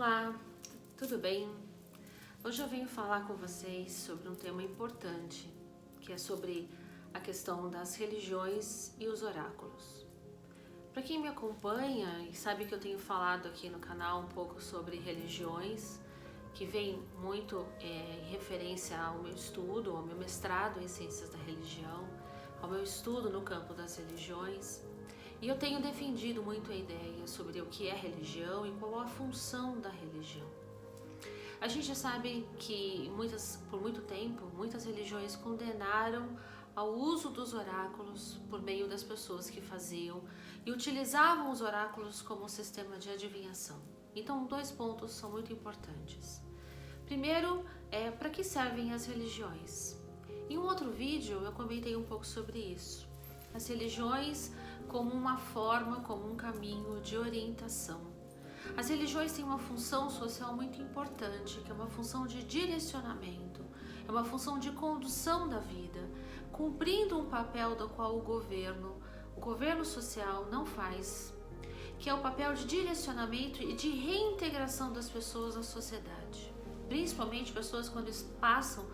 Olá, tudo bem? Hoje eu venho falar com vocês sobre um tema importante, que é sobre a questão das religiões e os oráculos. Para quem me acompanha e sabe que eu tenho falado aqui no canal um pouco sobre religiões, que vem muito em referência ao meu estudo, ao meu mestrado em Ciências da Religião, ao meu estudo no campo das religiões. E eu tenho defendido muito a ideia sobre o que é religião e qual a função da religião. A gente sabe que por muito tempo, muitas religiões condenaram ao uso dos oráculos por meio das pessoas que faziam e utilizavam os oráculos como um sistema de adivinhação. Então, dois pontos são muito importantes. Primeiro, para que servem as religiões? Em um outro vídeo eu comentei um pouco sobre isso. As religiões como uma forma, como um caminho de orientação. As religiões têm uma função social muito importante, que é uma função de direcionamento, é uma função de condução da vida, cumprindo um papel do qual o governo social não faz, que é o papel de direcionamento e de reintegração das pessoas à sociedade. Principalmente pessoas quando passam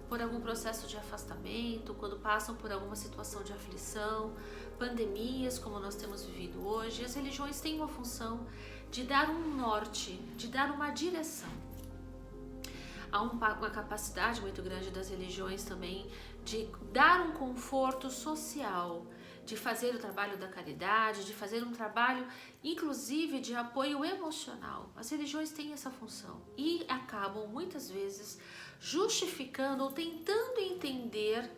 por algum processo de afastamento, quando passam por alguma situação de aflição, pandemias como nós temos vivido hoje, as religiões têm uma função de dar um norte, de dar uma direção. Há uma capacidade muito grande das religiões também de dar um conforto social, de fazer o trabalho da caridade, de fazer um trabalho inclusive de apoio emocional. As religiões têm essa função e acabam muitas vezes justificando ou tentando entender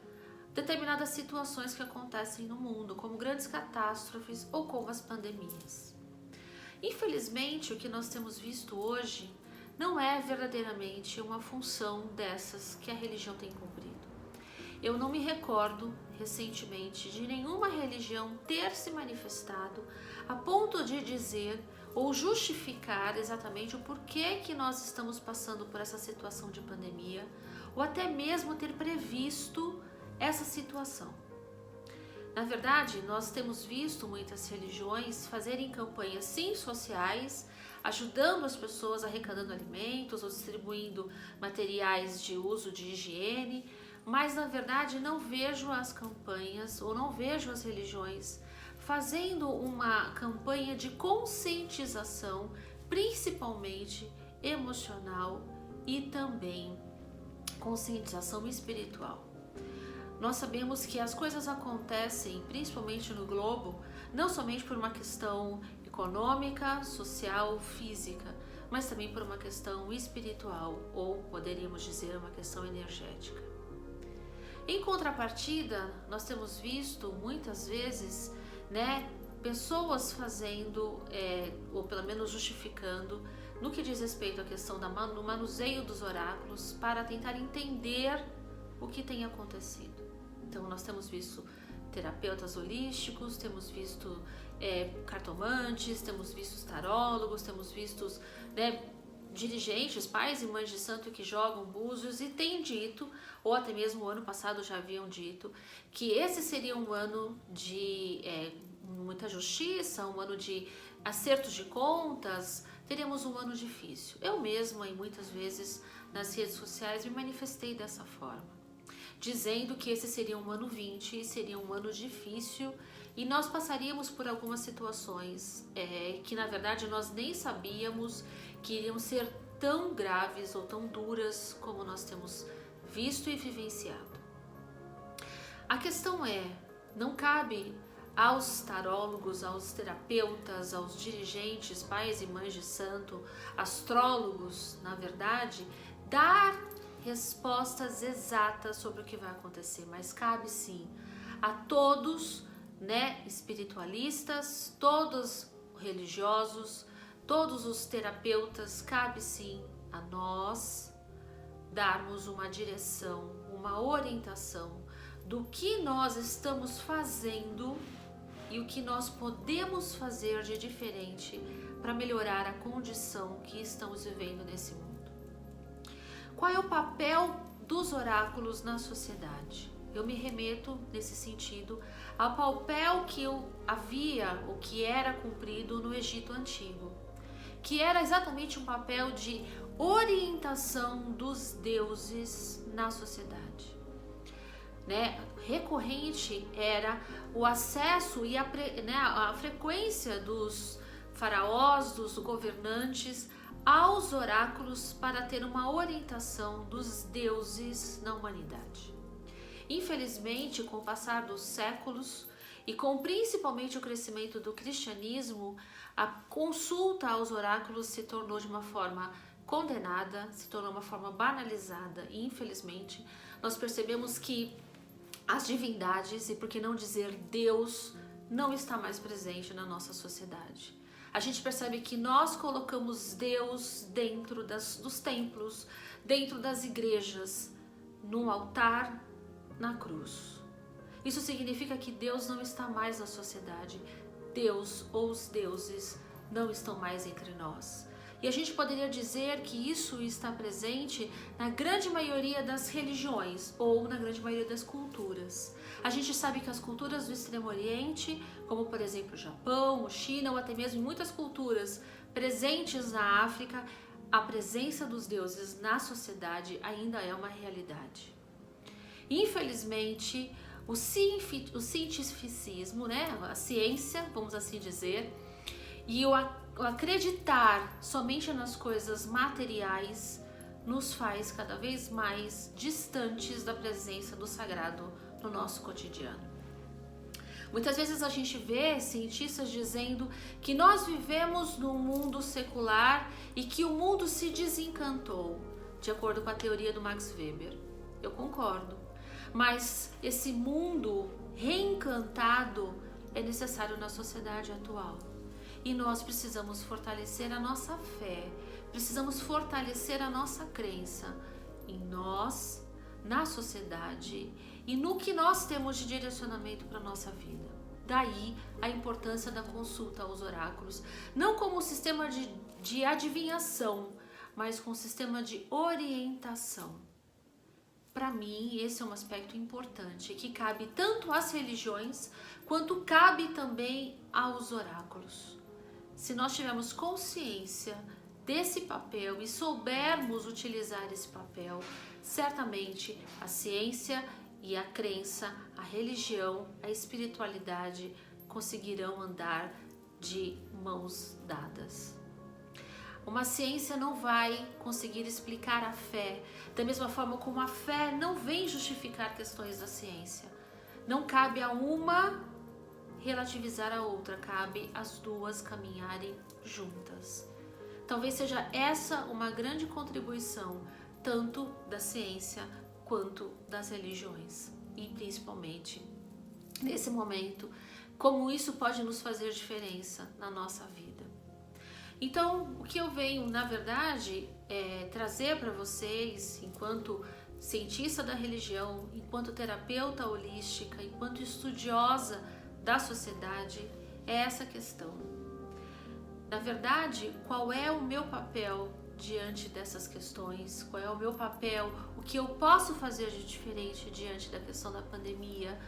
determinadas situações que acontecem no mundo, como grandes catástrofes ou como as pandemias. Infelizmente, o que nós temos visto hoje não é verdadeiramente uma função dessas que a religião tem cumprido. Eu não me recordo recentemente de nenhuma religião ter se manifestado a ponto de dizer ou justificar exatamente o porquê que nós estamos passando por essa situação de pandemia, ou até mesmo ter previsto essa situação. Na verdade, nós temos visto muitas religiões fazerem campanhas sim sociais, ajudando as pessoas, arrecadando alimentos ou distribuindo materiais de uso de higiene, mas na verdade não vejo as campanhas ou não vejo as religiões fazendo uma campanha de conscientização, principalmente emocional e também conscientização espiritual. Nós sabemos que as coisas acontecem, principalmente no globo, não somente por uma questão econômica, social, física, mas também por uma questão espiritual, ou poderíamos dizer uma questão energética. Em contrapartida, nós temos visto muitas vezes, pessoas fazendo, ou pelo menos justificando, no que diz respeito à questão do manuseio dos oráculos, para tentar entender o que tem acontecido. Então, nós temos visto terapeutas holísticos, temos visto cartomantes, temos visto tarólogos, temos visto dirigentes, pais e mães de santo que jogam búzios e têm dito, ou até mesmo o ano passado já haviam dito, que esse seria um ano de muita justiça, um ano de acertos de contas, teremos um ano difícil. Eu mesma, e muitas vezes nas redes sociais, me manifestei dessa forma, dizendo que esse seria um ano 20 e seria um ano difícil e nós passaríamos por algumas situações que na verdade nós nem sabíamos que iriam ser tão graves ou tão duras como nós temos visto e vivenciado. A questão não cabe aos tarólogos, aos terapeutas, aos dirigentes, pais e mães de santo, astrólogos, na verdade, dar respostas exatas sobre o que vai acontecer, mas cabe sim a todos, espiritualistas, todos religiosos, todos os terapeutas, cabe sim a nós darmos uma direção, uma orientação do que nós estamos fazendo e o que nós podemos fazer de diferente para melhorar a condição que estamos vivendo nesse mundo. Qual é o papel dos oráculos na sociedade? Eu me remeto nesse sentido ao papel que havia, o que era cumprido no Egito Antigo, que era exatamente um papel de orientação dos deuses na sociedade. Recorrente era o acesso e a frequência dos faraós, dos governantes, aos oráculos para ter uma orientação dos deuses na humanidade. Infelizmente, com o passar dos séculos e com principalmente o crescimento do cristianismo, a consulta aos oráculos se tornou de uma forma condenada, se tornou uma forma banalizada e infelizmente nós percebemos que as divindades, e por que não dizer Deus, não está mais presente na nossa sociedade. A gente percebe que nós colocamos Deus dentro dos templos, dentro das igrejas, no altar, na cruz. Isso significa que Deus não está mais na sociedade. Deus ou os deuses não estão mais entre nós. E a gente poderia dizer que isso está presente na grande maioria das religiões ou na grande maioria das culturas. A gente sabe que as culturas do Extremo Oriente, como por exemplo o Japão, a China ou até mesmo muitas culturas presentes na África, a presença dos deuses na sociedade ainda é uma realidade. Infelizmente, o cientificismo, a ciência, vamos assim dizer, e o acreditar somente nas coisas materiais nos faz cada vez mais distantes da presença do sagrado no nosso cotidiano. Muitas vezes a gente vê cientistas dizendo que nós vivemos num mundo secular e que o mundo se desencantou, de acordo com a teoria do Max Weber. Eu concordo, mas esse mundo reencantado é necessário na sociedade atual. E nós precisamos fortalecer a nossa fé, precisamos fortalecer a nossa crença em nós, na sociedade e no que nós temos de direcionamento para a nossa vida. Daí a importância da consulta aos oráculos, não como um sistema de adivinhação, mas com um sistema de orientação. Para mim, esse é um aspecto importante, que cabe tanto às religiões, quanto cabe também aos oráculos. Se nós tivermos consciência desse papel e soubermos utilizar esse papel, certamente a ciência e a crença, a religião, a espiritualidade conseguirão andar de mãos dadas. Uma ciência não vai conseguir explicar a fé, da mesma forma como a fé não vem justificar questões da ciência. Não cabe a uma relativizar a outra, cabe as duas caminharem juntas. Talvez seja essa uma grande contribuição, tanto da ciência quanto das religiões, e principalmente nesse momento, como isso pode nos fazer diferença na nossa vida. Então, o que eu venho, na verdade, trazer para vocês, enquanto cientista da religião, enquanto terapeuta holística, enquanto estudiosa da sociedade, é essa questão. Na verdade, qual é o meu papel diante dessas questões? Qual é o meu papel? O que eu posso fazer de diferente diante da questão da pandemia?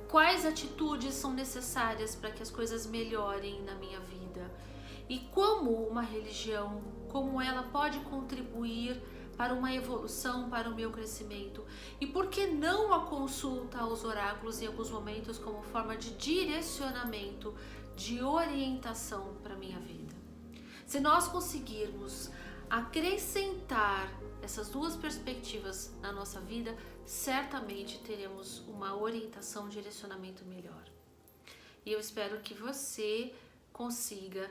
Quais atitudes são necessárias para que as coisas melhorem na minha vida? E como uma religião, como ela pode contribuir para uma evolução, para o meu crescimento? E por que não a consulta aos oráculos em alguns momentos como forma de direcionamento, de orientação para a minha vida? Se nós conseguirmos acrescentar essas duas perspectivas na nossa vida, certamente teremos uma orientação, um direcionamento melhor. E eu espero que você consiga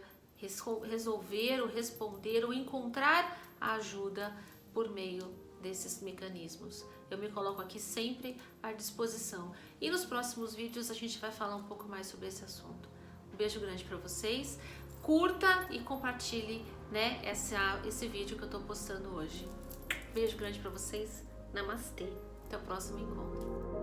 resolver ou responder ou encontrar a ajuda por meio desses mecanismos. Eu me coloco aqui sempre à disposição. E nos próximos vídeos a gente vai falar um pouco mais sobre esse assunto. Um beijo grande para vocês. Curta e compartilhe, esse vídeo que eu estou postando hoje. Beijo grande para vocês. Namastê. Até o próximo encontro.